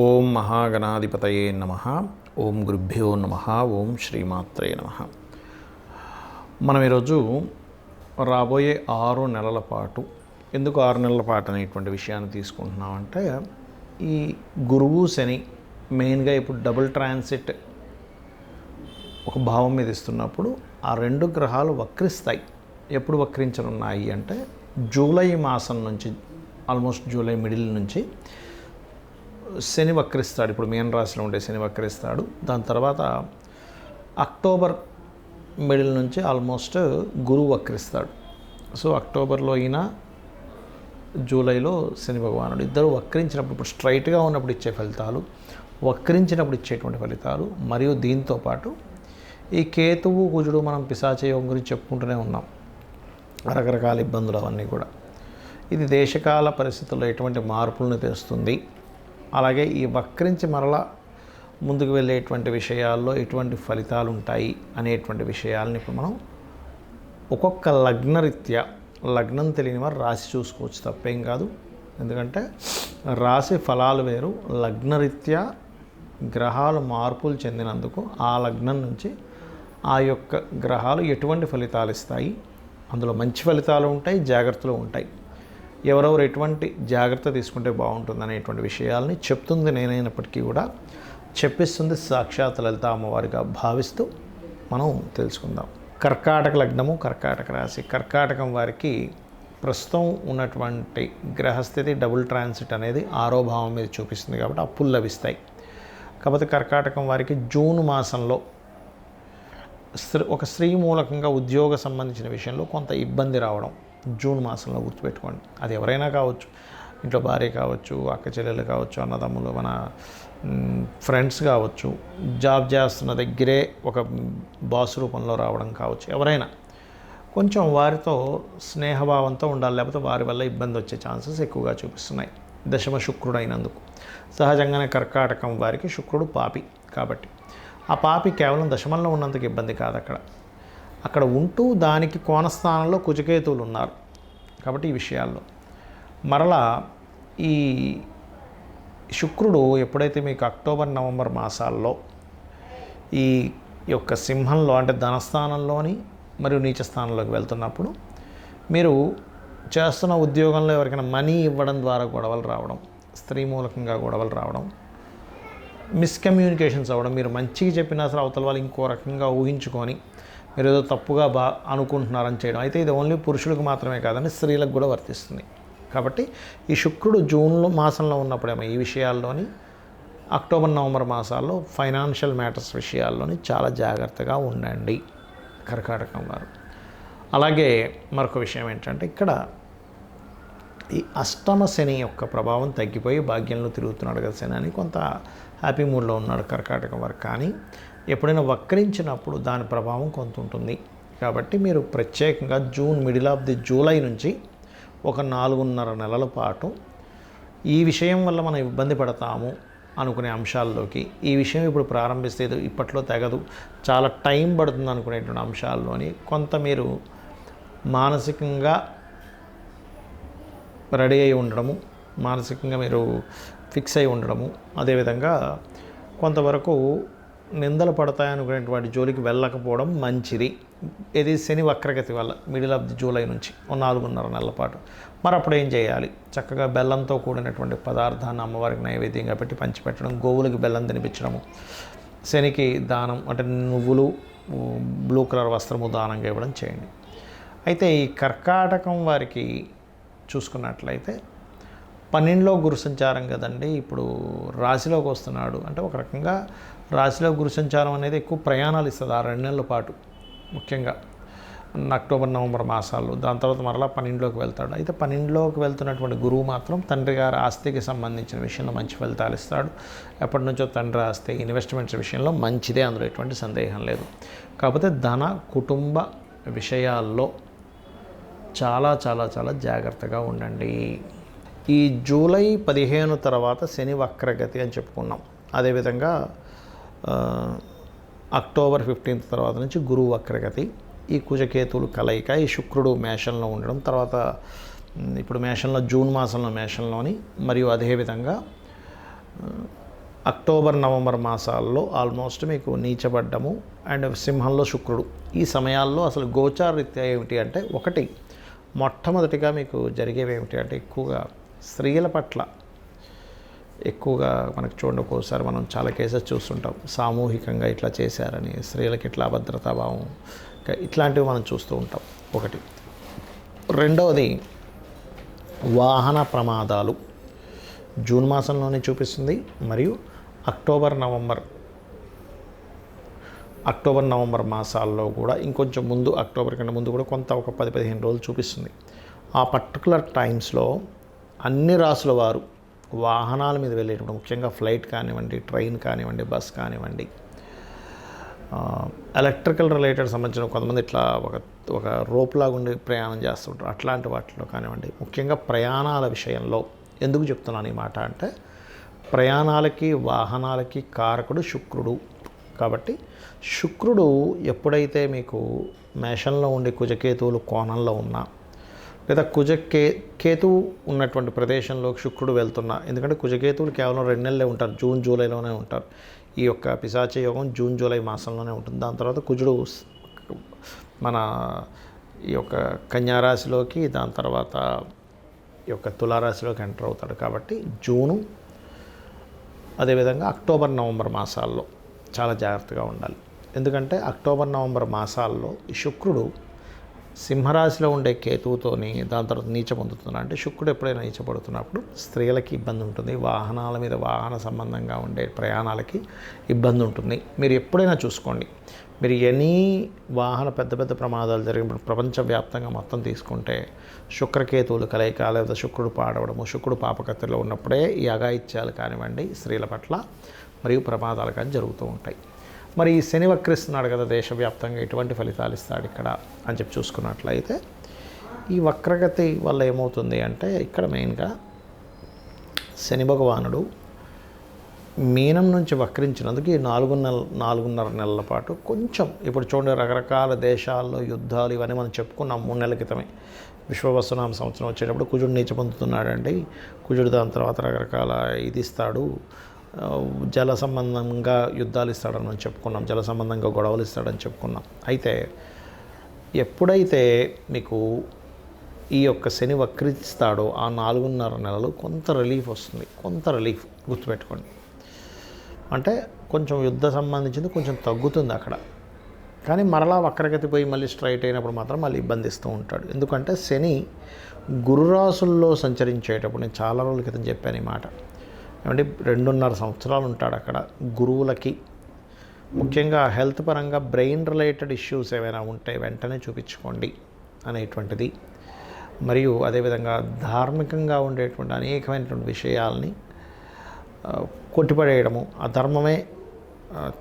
ఓం మహాగణాధిపతయే నమః. ఓం గురుభ్యో నమః. ఓం శ్రీమాత్రే నమః. మనం ఈరోజు రాబోయే 6 నెలల పాటు, ఎందుకు 6 నెలల పాటు అనేటువంటి విషయాన్ని తీసుకుంటున్నామంటే, ఈ గురువు శని మెయిన్గా ఇప్పుడు డబుల్ ట్రాన్సిట్ ఒక భావం మీద ఇస్తున్నప్పుడు ఆ 2 గ్రహాలు వక్రిస్తాయి. ఎప్పుడు వక్రించనున్నాయి అంటే జూలై మాసం నుంచి, ఆల్మోస్ట్ జూలై మిడిల్ నుంచి శని వక్రిస్తాడు. ఇప్పుడు మీన రాశిలో ఉండే శని వక్రిస్తాడు. దాని తర్వాత అక్టోబర్ మిడిల్ నుంచి ఆల్మోస్ట్ గురువు వక్రిస్తాడు. సో అక్టోబర్లో అయినా జూలైలో శని భగవానుడు ఇద్దరు వక్రించినప్పుడు, ఇప్పుడు స్ట్రైట్గా ఉన్నప్పుడు ఇచ్చే ఫలితాలు, వక్రించినప్పుడు ఇచ్చేటువంటి ఫలితాలు, మరియు దీంతోపాటు ఈ కేతువు కుజుడు మనం పిశాచయోగం గురించి చెప్పుకుంటూనే ఉన్నాం. రకరకాల ఇబ్బందులు అవన్నీ కూడా. ఇది దేశకాల పరిస్థితుల్లో ఎటువంటి మార్పులను తెస్తుంది, అలాగే ఈ వక్రించి మరలా ముందుకు వెళ్ళేటువంటి విషయాల్లో ఎటువంటి ఫలితాలు ఉంటాయి అనేటువంటి విషయాలని ఇప్పుడు మనం ఒక్కొక్క లగ్నరీత్యా, లగ్నం తెలియని వారు రాశి చూసుకోవచ్చు, తప్పేం కాదు. ఎందుకంటే రాశి ఫలాలు వేరు, లగ్నరీత్యా గ్రహాలు మార్పులు చెందినందుకు ఆ లగ్నం నుంచి ఆ యొక్క గ్రహాలు ఎటువంటి ఫలితాలు ఇస్తాయి, అందులో మంచి ఫలితాలు ఉంటాయి, జాగ్రత్తలు ఉంటాయి. ఎవరెవరు ఎటువంటి జాగ్రత్త తీసుకుంటే బాగుంటుంది అనేటువంటి విషయాల్ని చెప్తుంది నేనైనప్పటికీ కూడా చెప్పిస్తుంది సాక్షాత్ లలిత అమ్మవారిగా భావిస్తూ మనం తెలుసుకుందాం. కర్కాటక లగ్నము, కర్కాటక రాశి. కర్కాటకం వారికి ప్రస్తుతం ఉన్నటువంటి గ్రహస్థితి డబుల్ ట్రాన్సిట్ అనేది 6వ భావం మీద చూపిస్తుంది కాబట్టి అప్పులు లభిస్తాయి. కాకపోతే కర్కాటకం వారికి జూన్ మాసంలో ఒక స్త్రీ మూలకంగా ఉద్యోగ సంబంధించిన విషయంలో కొంత ఇబ్బంది రావడం జూన్ మాసంలో గుర్తుపెట్టుకోండి. అది ఎవరైనా కావచ్చు, ఇంట్లో భార్య కావచ్చు, అక్క చెల్లెలు కావచ్చు, అన్నదమ్ములు, మన ఫ్రెండ్స్ కావచ్చు, జాబ్ చేస్తున్న దగ్గరే ఒక బాస్ రూపంలో రావడం కావచ్చు, ఎవరైనా కొంచెం వారితో స్నేహభావంతో ఉండాలి, లేకపోతే వారి వల్ల ఇబ్బంది వచ్చే ఛాన్సెస్ ఎక్కువగా చూపిస్తున్నాయి. దశమ శుక్రుడు అయినందుకు సహజంగానే కర్కాటకం వారికి శుక్రుడు పాపి కాబట్టి ఆ పాపి కేవలం దశమంలో ఉన్నందుకు ఇబ్బంది కాదు. అక్కడ ఉంటూ దానికి కోణస్థానంలో కుజకేతువులు ఉన్నారు కాబట్టి ఈ విషయాల్లో మరలా ఈ శుక్రుడు ఎప్పుడైతే మీకు అక్టోబర్ నవంబర్ మాసాల్లో ఈ యొక్క సింహంలో అంటే ధనస్థానంలోని మరియు నీచ స్థానంలోకి వెళ్తున్నప్పుడు మీరు చేస్తున్న ఉద్యోగంలో ఎవరికైనా మనీ ఇవ్వడం ద్వారా గొడవలు రావడం, స్త్రీ మూలకంగా గొడవలు రావడం, మిస్కమ్యూనికేషన్స్ అవ్వడం, మీరు మంచిగా చెప్పినా సరే అవతల వాళ్ళు ఇంకో రకంగా ఊహించుకొని మీరు ఏదో తప్పుగా అనుకుంటున్నారని చేయడం. అయితే ఇది ఓన్లీ పురుషులకు మాత్రమే కాదని స్త్రీలకు కూడా వర్తిస్తుంది. కాబట్టి ఈ శుక్రుడు జూన్లో మాసంలో ఉన్నప్పుడేమో ఈ విషయాల్లోని, అక్టోబర్ నవంబర్ మాసాల్లో ఫైనాన్షియల్ మ్యాటర్స్ విషయాల్లోని చాలా జాగ్రత్తగా ఉండండి కర్కాటకం వారు. అలాగే మరొక విషయం ఏంటంటే, ఇక్కడ ఈ అష్టమ శని యొక్క ప్రభావం తగ్గిపోయి భాగ్యంలో తిరుగుతున్నాడు కదా శని అని కొంత హ్యాపీ మూడ్లో ఉన్నాడు కర్కాటకం వారు. కానీ ఎప్పుడైనా వక్రించినప్పుడు దాని ప్రభావం కొంత ఉంటుంది. కాబట్టి మీరు ప్రత్యేకంగా June middle of the July నుంచి ఒక 4.5 నెలల పాటు ఈ విషయం వల్ల మనం ఇబ్బంది పడతాము అనుకునే అంశాల్లోకి, ఈ విషయం ఇప్పుడు ప్రారంభిస్తే ఇప్పట్లో తెగదు, చాలా టైం పడుతుంది అనుకునేటువంటి అంశాల్లోని కొంత మీరు మానసికంగా రెడీ అయి ఉండడము, మానసికంగా మీరు ఫిక్స్ అయి ఉండడము, అదేవిధంగా కొంతవరకు నిందలు పడతాయనుకునేటువంటి జోలికి వెళ్ళకపోవడం మంచిది. ఇది శని వక్రగతి వల్ల మిడిల్ ఆఫ్ ది జూలై నుంచి 4.5 నెలల పాటు. మరి అప్పుడు ఏం చేయాలి? చక్కగా బెల్లంతో కూడినటువంటి పదార్థాన్ని అమ్మవారికి నైవేద్యంగా పెట్టి పంచిపెట్టడం, గోవులకి బెల్లం తినిపించడము, శనికి దానం అంటే నువ్వులు, బ్లూ కలర్ వస్త్రము దానంగా ఇవ్వడం చేయండి. అయితే ఈ కర్కాటకం వారికి చూసుకున్నట్లయితే 12లో గురు సంచారం కదండి, ఇప్పుడు రాశిలోకి వస్తున్నాడు అంటే ఒక రకంగా రాశిలో గురు సంచారం అనేది ఎక్కువ ప్రయాణాలు ఇస్తుంది ఆ 2 నెలల పాటు, ముఖ్యంగా అక్టోబర్ నవంబర్ మాసాల్లో. దాని తర్వాత మరలా 12లోకి వెళ్తాడు. అయితే 12లోకి వెళ్తున్నటువంటి గురువు మాత్రం తండ్రి గారి ఆస్తికి సంబంధించిన విషయంలో మంచి ఫలితాలు ఇస్తాడు. ఎప్పటి నుంచో తండ్రి ఆస్తి, ఇన్వెస్ట్మెంట్స్ విషయంలో మంచిదే, అందులో ఎటువంటి సందేహం లేదు. కాకపోతే ధన కుటుంబ విషయాల్లో చాలా చాలా చాలా జాగ్రత్తగా ఉండండి. ఈ జూలై 15 తర్వాత శని వక్రగతి అని చెప్పుకున్నాం. అదేవిధంగా అక్టోబర్ 15 తర్వాత నుంచి గురువు వక్రగతి, ఈ కుజకేతువులు కలయిక, ఈ శుక్రుడు మేషంలో ఉండడం, తర్వాత ఇప్పుడు మేషంలో జూన్ మాసంలో మేషంలోని, మరియు అదేవిధంగా అక్టోబర్ నవంబర్ మాసాల్లో ఆల్మోస్ట్ మీకు నీచబడ్డము అండ్ సింహంలో శుక్రుడు. ఈ సమయాల్లో అసలు గోచార రీత్యా ఏమిటి అంటే, ఒకటి మొట్టమొదటిగా మీకు జరిగేవి ఏమిటి అంటే, ఎక్కువగా స్త్రీల పట్ల ఎక్కువగా మనకు చూడండి, ఒక్కోసారి మనం చాలా కేసెస్ చూస్తుంటాం, సామూహికంగా ఇట్లా చేశారని, స్త్రీలకు ఇట్లా అభద్రతాభావం, ఇట్లాంటివి మనం చూస్తూ ఉంటాం. ఒకటి. రెండవది వాహన ప్రమాదాలు జూన్ మాసంలోనే చూపిస్తుంది, మరియు అక్టోబర్ నవంబర్ మాసాల్లో కూడా ఇంకొంచెం ముందు, అక్టోబర్ కంటే ముందు కూడా కొంత ఒక 10-15 రోజులు చూపిస్తుంది. ఆ పర్టికులర్ టైమ్స్లో అన్ని రాసుల వారు వాహనాల మీద వెళ్ళేటప్పుడు, ముఖ్యంగా ఫ్లైట్ కానివ్వండి, ట్రైన్ కానివ్వండి, బస్ కానివ్వండి, ఎలక్ట్రికల్ రిలేటెడ్ సంబంధించిన కొంతమంది ఇట్లా ఒక రోప్లాగా ఉండి ప్రయాణం చేస్తుంటారు. అట్లాంటి వాటిలో కానివ్వండి, ముఖ్యంగా ప్రయాణాల విషయంలో ఎందుకు చెప్తున్నాను ఈ మాట అంటే, ప్రయాణాలకి వాహనాలకి కారకుడు శుక్రుడు. కాబట్టి శుక్రుడు ఎప్పుడైతే మీకు మేషంలో ఉండి కుజకేతువులు కోణంలో ఉన్నా, లేదా కేతువు ఉన్నటువంటి ప్రదేశంలో శుక్రుడు వెళ్తున్నా, ఎందుకంటే కుజకేతువులు కేవలం 2 నెలలే ఉంటారు, జూన్ జూలైలోనే ఉంటారు. ఈ యొక్క పిశాచ యోగం జూన్ జూలై మాసంలోనే ఉంటుంది. దాని తర్వాత కుజుడు మన ఈ యొక్క కన్యారాశిలోకి, దాని తర్వాత ఈ యొక్క తులారాశిలోకి ఎంటర్ అవుతాడు. కాబట్టి జూను, అదేవిధంగా అక్టోబర్ నవంబర్ మాసాల్లో చాలా జాగ్రత్తగా ఉండాలి. ఎందుకంటే అక్టోబర్ నవంబర్ మాసాల్లో ఈ శుక్రుడు సింహరాశిలో ఉండే కేతువుతోని దాని తర్వాత నీచ పొందుతున్నాడు. అంటే శుక్రుడు ఎప్పుడైనా నీచపడుతున్నప్పుడు స్త్రీలకి ఇబ్బంది ఉంటుంది, వాహనాల మీద వాహన సంబంధంగా ఉండే ప్రయాణాలకి ఇబ్బంది ఉంటుంది. మీరు ఎప్పుడైనా చూసుకోండి, మీరు ఎనీ వాహన పెద్ద ప్రమాదాలు జరిగినప్పుడు ప్రపంచవ్యాప్తంగా మొత్తం తీసుకుంటే శుక్రకేతువులు కలయిక, లేదా శుక్రుడు పాడవడము, శుక్రుడు పాపకత్తిలో ఉన్నప్పుడే ఈ అఘాయిత్యాలు కానివ్వండి స్త్రీల పట్ల మరియు ప్రమాదాలు కానీ జరుగుతూ ఉంటాయి. మరి ఈ శని వక్రిస్తున్నాడు కదా దేశవ్యాప్తంగా, ఎటువంటి ఫలితాలు ఇస్తాడు ఇక్కడ అని చెప్పి చూసుకున్నట్లయితే, ఈ వక్రగతి వల్ల ఏమవుతుంది అంటే, ఇక్కడ మెయిన్గా శని భగవానుడు మీనం నుంచి వక్రించినందుకు ఈ 4.5 నెలల పాటు కొంచెం, ఇప్పుడు చూడండి రకరకాల దేశాల్లో యుద్ధాలు ఇవన్నీ మనం చెప్పుకున్నాం 3 నెలల క్రితమే. విశ్వవసునామ సంవత్సరం వచ్చేటప్పుడు కుజుడు నీచ పొందుతున్నాడండి. కుజుడు దాని తర్వాత రకరకాల ఇది ఇస్తాడు, జల సంబంధంగా యుద్ధాలు ఇస్తాడని మనం చెప్పుకున్నాం, జల సంబంధంగా గొడవలు ఇస్తాడని చెప్పుకున్నాం. అయితే ఎప్పుడైతే మీకు ఈ యొక్క శని వక్రిస్తాడో ఆ 4.5 నెలలు కొంత రిలీఫ్ వస్తుంది, కొంత రిలీఫ్ గుర్తుపెట్టుకోండి. అంటే కొంచెం యుద్ధ సంబంధించింది కొంచెం తగ్గుతుంది అక్కడ, కానీ మరలా వక్రగతి పోయి మళ్ళీ స్ట్రైట్ అయినప్పుడు మాత్రం మళ్ళీ ఇబ్బంది ఇస్తూ ఉంటాడు. ఎందుకంటే శని గురురాశుల్లో సంచరించేటప్పుడు, నేను చాలా రోజుల క్రితం చెప్పాను ఈ మాట, ఏమంటే 2.5 సంవత్సరాలు ఉంటాడు అక్కడ. గురువులకి ముఖ్యంగా హెల్త్ పరంగా బ్రెయిన్ రిలేటెడ్ ఇష్యూస్ ఏమైనా ఉంటే వెంటనే చూపించుకోండి అనేటువంటిది. మరియు అదేవిధంగా ధార్మికంగా ఉండేటువంటి అనేకమైనటువంటి విషయాల్ని కొట్టిపడేయడము, అధర్మమే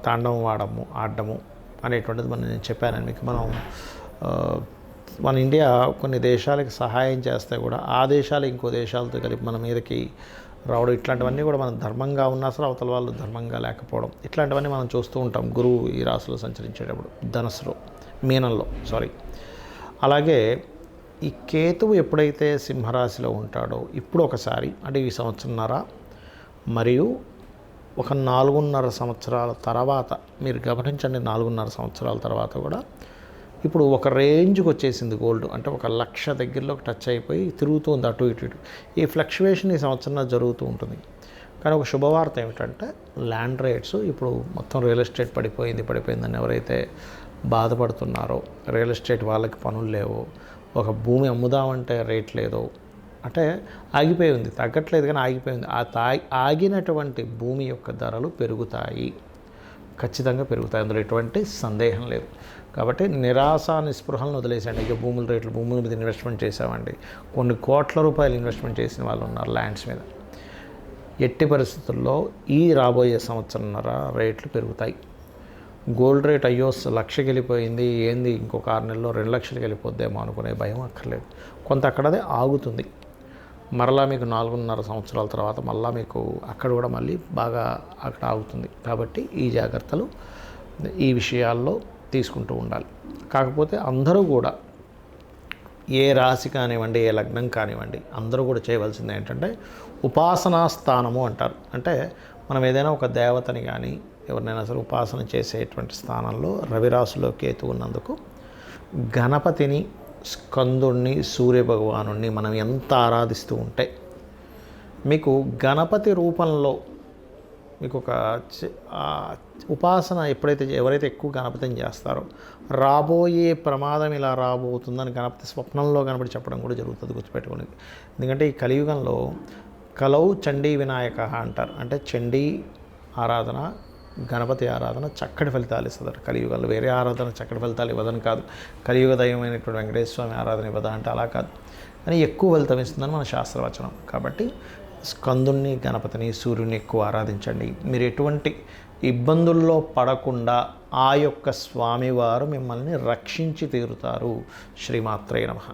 తాండవం ఆడము అనేటువంటిది నేను చెప్పాను మీకు. మన ఇండియా కొన్ని దేశాలకి సహాయం చేస్తే కూడా ఆ దేశాలు ఇంకో దేశాలతో కలిపి మన మీదకి రావడం, ఇట్లాంటివన్నీ కూడా మనం ధర్మంగా ఉన్నా సరే అవతల వాళ్ళు ధర్మంగా లేకపోవడం, ఇట్లాంటివన్నీ మనం చూస్తూ ఉంటాం గురువు ఈ రాశిలో సంచరించేటప్పుడు, మీనంలో. అలాగే ఈ కేతువు ఎప్పుడైతే సింహరాశిలో ఉంటాడో ఇప్పుడు ఒకసారి, అంటే ఈ సంవత్సరంన్నర మరియు ఒక 4.5 సంవత్సరాల తర్వాత, మీరు గమనించండి 4.5 సంవత్సరాల తర్వాత కూడా ఇప్పుడు ఒక రేంజ్కి వచ్చేసింది గోల్డ్. అంటే 1,00,000 దగ్గరలోకి టచ్ అయిపోయి తిరుగుతుంది అటు ఇటు. ఈ ఫ్లక్చువేషన్ ఈ సంవత్సరం జరుగుతూ ఉంటుంది. కానీ ఒక శుభవార్త ఏమిటంటే, ల్యాండ్ రేట్స్ ఇప్పుడు మొత్తం రియల్ ఎస్టేట్ పడిపోయిందని ఎవరైతే బాధపడుతున్నారో, రియల్ ఎస్టేట్ వాళ్ళకి పనులు లేవో, ఒక భూమి అమ్ముదామంటే రేట్ లేదో, అంటే ఆగిపోయి ఉంది, తగ్గట్లేదు కానీ ఆగిపోయింది. ఆగినటువంటి భూమి యొక్క ధరలు పెరుగుతాయి, ఖచ్చితంగా పెరుగుతాయి, అందులో ఎటువంటి సందేహం లేదు. కాబట్టి నిరాశ నిస్పృహలను వదిలేసండి. ఇక భూముల మీద ఇన్వెస్ట్మెంట్ చేసామండి, కొన్ని కోట్ల రూపాయలు ఇన్వెస్ట్మెంట్ చేసిన వాళ్ళు ఉన్నారు ల్యాండ్స్ మీద. ఎట్టి పరిస్థితుల్లో ఈ రాబోయే సంవత్సరంన్నర రేట్లు పెరుగుతాయి. గోల్డ్ రేట్ అయ్యో 1,00,000కి వెళ్ళిపోయింది, ఏంది ఇంకొక 6 నెలల్లో 2 లక్షలకి వెళ్ళిపోద్దేమో అనుకునే భయం అక్కర్లేదు. కొంత అక్కడదే ఆగుతుంది. మరలా మీకు 4.5 సంవత్సరాల తర్వాత మళ్ళీ మీకు అక్కడ కూడా మళ్ళీ బాగా అక్కడ ఆగుతుంది. కాబట్టి ఈ జాగ్రత్తలు ఈ విషయాల్లో తీసుకుంటూ ఉండాలి. కాకపోతే అందరూ కూడా ఏ రాశి కానివ్వండి, ఏ లగ్నం కానివ్వండి, అందరూ కూడా చేయవలసింది ఏంటంటే ఉపాసనా స్థానము అంటారు. అంటే మనం ఏదైనా ఒక దేవతని కానీ ఎవరినైనా సరే ఉపాసన చేసేటువంటి స్థానంలో రవిరాశిలో కేతు ఉన్నందుకు గణపతిని, స్కందుణ్ణి, సూర్యభగవానుణ్ణి మనం ఎంత ఆరాధిస్తూ ఉంటే మీకు గణపతి రూపంలో మీకు ఒక ఉపాసన ఎవరైతే ఎక్కువ గణపతిని చేస్తారో రాబోయే ప్రమాదం ఇలా రాబోతుందని గణపతి స్వప్నంలో కనబడి చెప్పడం కూడా జరుగుతుంది, గుర్తుపెట్టుకోండి. ఎందుకంటే ఈ కలియుగంలో కలౌ చండీ వినాయక అంటారు. అంటే చండీ ఆరాధన, గణపతి ఆరాధన చక్కటి ఫలితాలు ఇస్తుంది కలియుగంలో. వేరే ఆరాధన చక్కటి ఫలితాలు ఇవ్వదని కాదు, కలియుగ దైవమైనటువంటి వెంకటేశ్వర స్వామి ఆరాధన ఇవ్వదా అంటే అలా కాదు, అని ఎక్కువ ఫలితం ఇస్తుందని మన శాస్త్రవచనం. కాబట్టి స్కందుణ్ణి, గణపతిని, సూర్యుని ఎక్కువ ఆరాధించండి. మీరు ఎటువంటి ఇబ్బందుల్లో పడకుండా ఆ యొక్క స్వామివారు మిమ్మల్ని రక్షించి తీరుతారు. శ్రీమాత్రే నమః.